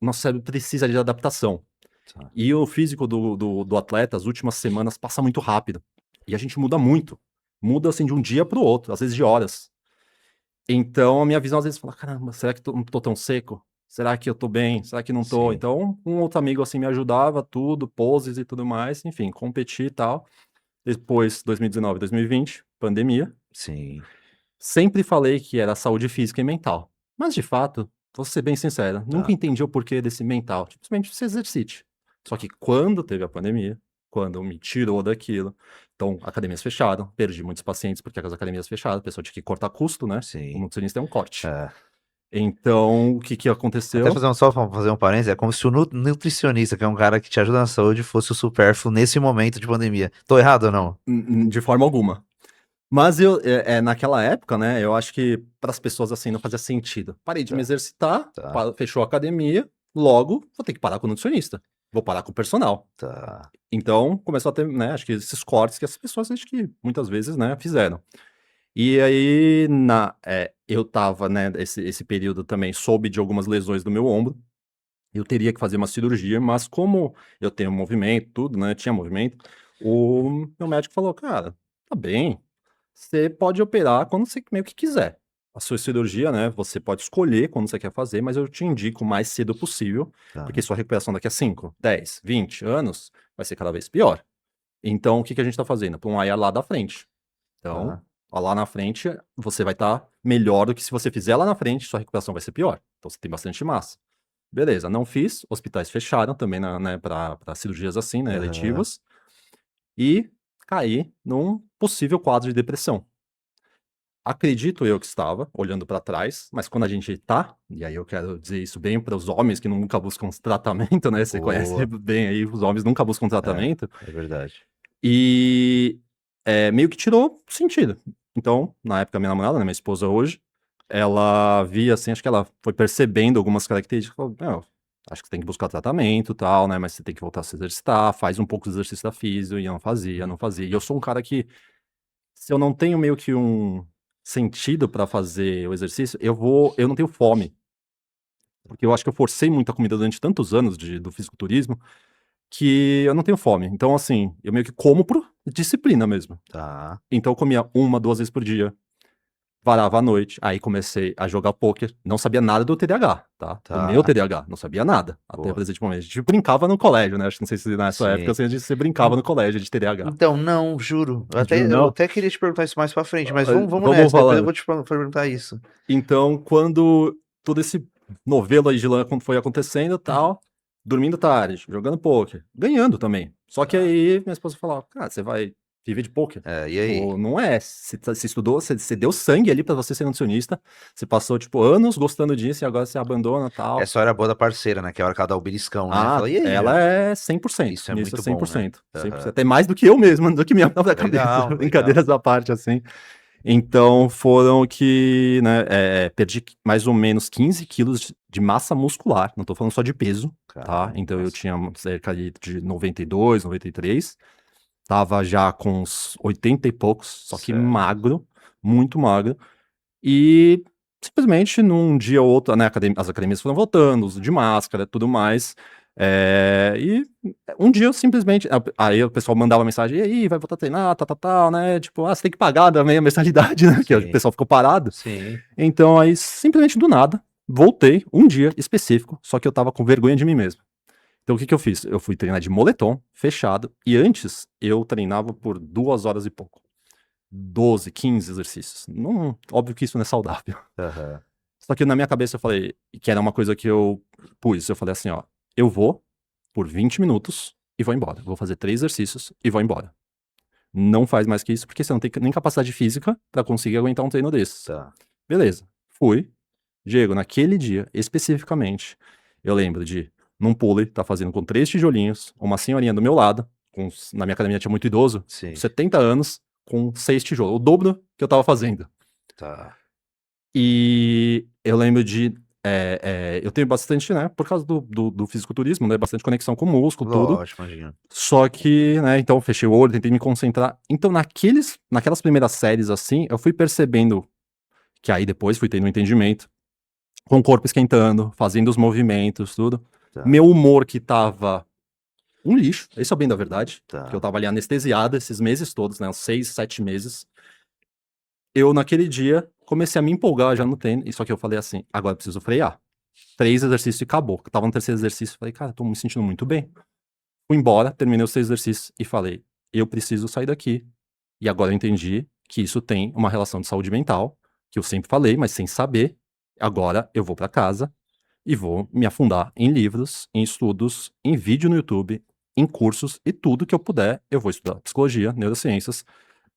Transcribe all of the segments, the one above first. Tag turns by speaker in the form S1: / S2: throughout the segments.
S1: nosso cérebro precisa de adaptação.
S2: Tá.
S1: E o físico do atleta, as últimas semanas, passa muito rápido. E a gente muda muito. Muda, assim, de um dia para o outro, às vezes de horas. Então, a minha visão, às vezes, fala: caramba, será que não tô tão seco? Será que eu tô bem? Será que não tô?
S2: Sim,
S1: Então, um outro amigo, assim, me ajudava, tudo, poses e tudo mais, enfim, competi e tal. Depois, 2019, 2020, pandemia.
S2: sim.
S1: Sempre falei que era saúde física e mental. Mas, de fato, vou ser bem sincero, nunca
S2: Tá.
S1: entendi o porquê desse mental. Simplesmente se exercite. Só que quando teve a pandemia, quando me tirou daquilo, então, academias fecharam, perdi muitos pacientes porque as academias fecharam, a pessoa tinha que cortar custo, né? O
S2: Sim.
S1: nutricionista é um corte.
S2: É.
S1: Então, o que que
S2: Até
S1: aconteceu?
S2: só fazer um parênteses, é como se o nutricionista, que é um cara que te ajuda na saúde, fosse o supérfluo nesse momento de pandemia. Tô errado ou não?
S1: De forma alguma. Mas naquela época, né, eu acho que para as pessoas assim não fazia sentido. Parei de me
S2: Tá,
S1: exercitar,
S2: tá,
S1: fechou a academia, logo vou ter que parar com o nutricionista, vou parar com o personal.
S2: tá.
S1: Então começou a ter, né, acho que esses cortes que as pessoas acho que muitas vezes, né, fizeram. E aí eu tava, né, esse período também soube de algumas lesões do meu ombro. Eu teria que fazer uma cirurgia, mas como eu tenho movimento, tudo, né, tinha movimento, o meu médico falou: "Cara, tá bem, você pode operar quando você meio que quiser. A sua cirurgia, né, você pode escolher quando você quer fazer, mas eu te indico o mais cedo possível,
S2: Tá,
S1: porque sua recuperação daqui a 5, 10, 20 anos vai ser cada vez pior. Então, o que que a gente tá fazendo? Pra um IR lá da frente. Então,
S2: tá.
S1: ó, lá na frente você vai estar melhor do que se você fizer lá na frente, sua recuperação vai ser pior. Então você tem bastante massa. Beleza, não fiz, hospitais fecharam também, né, para cirurgias assim, né,
S2: Aham.
S1: eletivas, e caí num possível quadro de depressão. Acredito eu que estava, olhando para trás, mas quando a gente tá, e aí eu quero dizer isso bem para os homens que nunca buscam tratamento, né, você conhece
S2: Boa.
S1: bem aí, os homens nunca buscam
S2: É,
S1: tratamento,
S2: é verdade.
S1: e, meio que tirou sentido. Então, na época, minha namorada, né, minha esposa hoje, ela via, assim, acho que ela foi percebendo algumas características, falou: "Meu, acho que você tem que buscar tratamento, e tal, né, mas você tem que voltar a se exercitar, faz um pouco de exercício da físio", e eu não fazia, não fazia. E eu sou um cara que, se eu não tenho meio que um sentido pra fazer o exercício, eu não tenho fome, porque eu acho que eu forcei muito a comida durante tantos anos do fisiculturismo, que eu não tenho fome. Então, assim, eu meio que como por disciplina mesmo.
S2: Tá,
S1: Então eu comia 1, 2 vezes por dia, varava à noite, aí comecei a jogar pôquer, não sabia nada do TDAH, tá, do meu
S2: tá.
S1: TDAH, não sabia nada, até o
S2: Boa.
S1: presente momento. A gente brincava no colégio, né, acho que não sei se na sua época,
S2: Sim.
S1: assim, você brincava
S2: En-
S1: no colégio de TDAH.
S2: Então, não, juro.
S1: Juro,
S2: Eu
S1: não?
S2: até queria te perguntar isso mais pra frente, mas vamos
S1: Vamos
S2: nessa, depois eu
S1: falando.
S2: vou te perguntar isso.
S1: Então, quando todo esse novelo aí de lã foi acontecendo, tal, dormindo tarde, jogando pôquer, ganhando também. Só que
S2: Tá.
S1: aí minha esposa falou: "Cara, você vai viver de pôquer?
S2: É, e aí?
S1: Tipo, não é, você estudou, você deu sangue ali pra você ser nutricionista, você passou, tipo, anos gostando disso e agora você abandona, tal".
S2: Essa hora é boa da parceira, né? Que é a hora que ela dá o beliscão, né?
S1: Ah,
S2: Fala, e aí,
S1: ela
S2: meu?
S1: é 100%,
S2: Isso é
S1: nisso é
S2: muito bom, né?
S1: 100%, 100%,
S2: Aham.
S1: até mais do que eu mesmo, do que minha própria cabeça,
S2: Legal, legal.
S1: brincadeiras à parte, assim. Então foram que, né, perdi mais ou menos 15 quilos de massa muscular, não tô falando só de peso, tá?
S2: Caramba,
S1: Então eu
S2: nossa.
S1: tinha cerca de 92, 93, tava já com uns 80 e poucos, só que
S2: Certo.
S1: magro, muito magro, e simplesmente num dia ou outro, né, as academias foram voltando, uso de máscara, tudo mais, e um dia eu simplesmente aí o pessoal mandava mensagem: "E aí, vai voltar a treinar, tal, tal, tal", né, tipo: "Ah, você tem que pagar também a mensalidade", né, que o
S2: Sim,
S1: pessoal ficou parado.
S2: sim.
S1: Então aí, simplesmente do nada, voltei, um dia específico, só que eu estava com vergonha de mim mesmo. Então o que que eu fiz? Eu fui treinar de moletom, fechado, e antes eu treinava por 2 horas e pouco. 12, 15 exercícios. Não, óbvio que isso não é saudável.
S2: Aham.
S1: Só que na minha cabeça eu falei, que era uma coisa que eu pus, eu falei assim, ó, eu vou por 20 minutos e vou embora. Vou fazer 3 exercícios e vou embora. Não faz mais que isso, porque você não tem nem capacidade física pra conseguir aguentar um treino desses.
S2: Tá.
S1: Beleza, fui. Diego, naquele dia, especificamente, eu lembro de, num pulley, tá fazendo com 3 tijolinhos, uma senhorinha do meu lado, na minha academia tinha muito idoso,
S2: Sim.
S1: 70 anos, com 6 tijolos, o dobro que eu tava fazendo.
S2: Tá.
S1: E eu lembro de. Eu tenho bastante, né? Por causa do fisiculturismo, né? Bastante conexão com o músculo, tudo.
S2: Lógico, imagino.
S1: Só que, né? Então, eu fechei o olho, tentei me concentrar. Então, naquelas primeiras séries, assim, eu fui percebendo que aí depois fui tendo um entendimento. com o corpo esquentando, fazendo os movimentos, tudo.
S2: Tá,
S1: Meu humor que tava um lixo, esse é o bem da verdade, que eu
S2: tá.
S1: tava ali anestesiado esses meses todos, né, uns 6, 7 meses. Eu, naquele dia, comecei a me empolgar já no tênis, só que eu falei assim, agora eu preciso frear. 3 exercícios e acabou. Eu tava no terceiro exercício, falei, cara, tô me sentindo muito bem. Fui embora, terminei os 6 exercícios e falei, eu preciso sair daqui. E agora eu entendi que isso tem uma relação de saúde mental, que eu sempre falei, mas sem saber. Agora eu vou pra casa e vou me afundar em livros, em estudos, em vídeo no YouTube, em cursos e tudo que eu puder, eu vou estudar psicologia, neurociências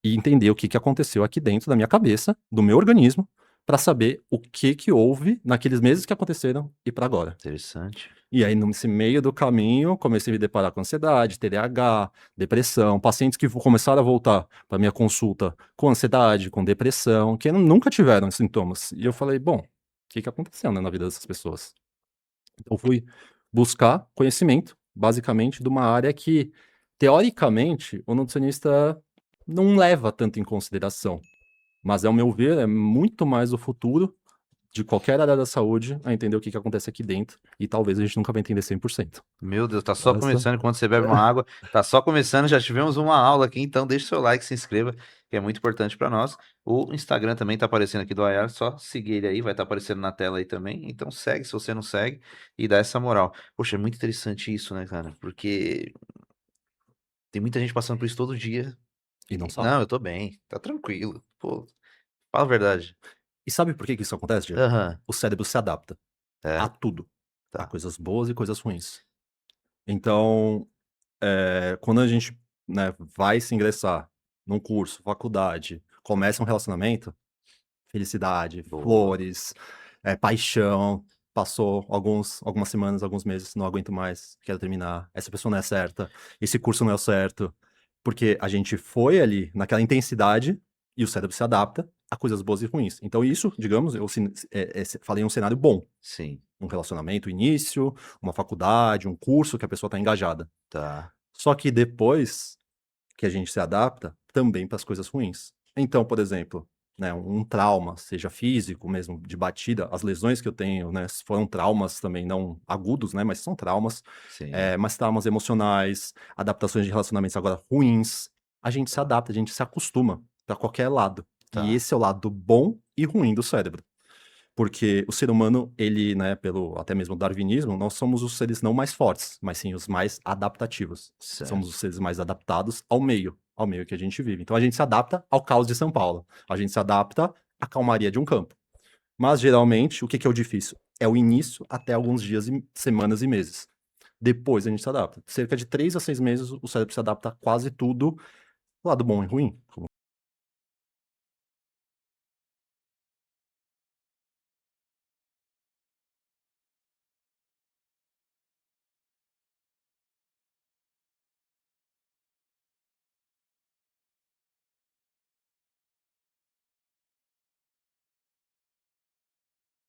S1: e entender o que aconteceu aqui dentro da minha cabeça, do meu organismo, para saber o que houve naqueles meses que aconteceram e para agora.
S2: Interessante.
S1: E aí, nesse meio do caminho, comecei a me deparar com ansiedade, TDAH, depressão, pacientes que começaram a voltar para minha consulta com ansiedade, com depressão, que nunca tiveram sintomas. E eu falei, bom, o que aconteceu, né, na vida dessas pessoas? Então, eu fui buscar conhecimento, basicamente, de uma área que, teoricamente, o nutricionista não leva tanto em consideração. Mas, ao meu ver, é muito mais o futuro de qualquer área da saúde a entender o que acontece aqui dentro. E talvez a gente nunca vai entender 100%.
S2: Meu Deus, tá só
S1: Essa
S2: começando enquanto você bebe uma água. Tá só começando, já tivemos uma aula aqui, então deixa o seu like, se inscreva, que é muito importante para nós. O Instagram também tá aparecendo aqui do Ayar, só seguir ele aí, vai estar aparecendo na tela aí também. Então segue se você não segue e dá essa moral. Poxa, é muito interessante isso, né, cara? Porque tem muita gente passando por isso todo dia.
S1: e não sabe.
S2: Não, eu tô bem, tá tranquilo. Pô, fala a verdade.
S1: E sabe por que isso acontece, Diego?
S2: Aham,
S1: O cérebro se adapta a
S2: é,
S1: tudo, a
S2: tá.
S1: coisas boas e coisas ruins. Então, quando a gente, né, vai se ingressar num curso, faculdade, começa um relacionamento, felicidade,
S2: Boa.
S1: flores, paixão, passou algumas semanas, alguns meses, não aguento mais, quero terminar, essa pessoa não é certa, esse curso não é o certo, porque a gente foi ali naquela intensidade e o cérebro se adapta a coisas boas e ruins. Então isso, digamos, eu falei um cenário bom,
S2: Sim,
S1: um relacionamento, início, uma faculdade, um curso que a pessoa está engajada.
S2: tá.
S1: Só que depois que a gente se adapta também para as coisas ruins. Então, por exemplo, né, um trauma, seja físico mesmo, de batida, as lesões que eu tenho, né, foram traumas também não agudos, né, mas são traumas,
S2: Sim,
S1: mas traumas emocionais, adaptações de relacionamentos agora ruins, a gente se adapta, a gente se acostuma para qualquer lado. E
S2: tá.
S1: esse é o lado bom e ruim do cérebro. Porque o ser humano, ele, né, pelo até mesmo darwinismo, nós somos os seres não mais fortes, mas sim os mais adaptativos. Somos os
S2: Certo.
S1: seres mais adaptados ao meio que a gente vive. Então a gente se adapta ao caos de São Paulo. A gente se adapta à calmaria de um campo. Mas geralmente, o que é o difícil? É o início até alguns dias, semanas e meses. Depois a gente se adapta. Cerca de 3 a 6 meses, o cérebro se adapta a quase tudo, lado bom e ruim, como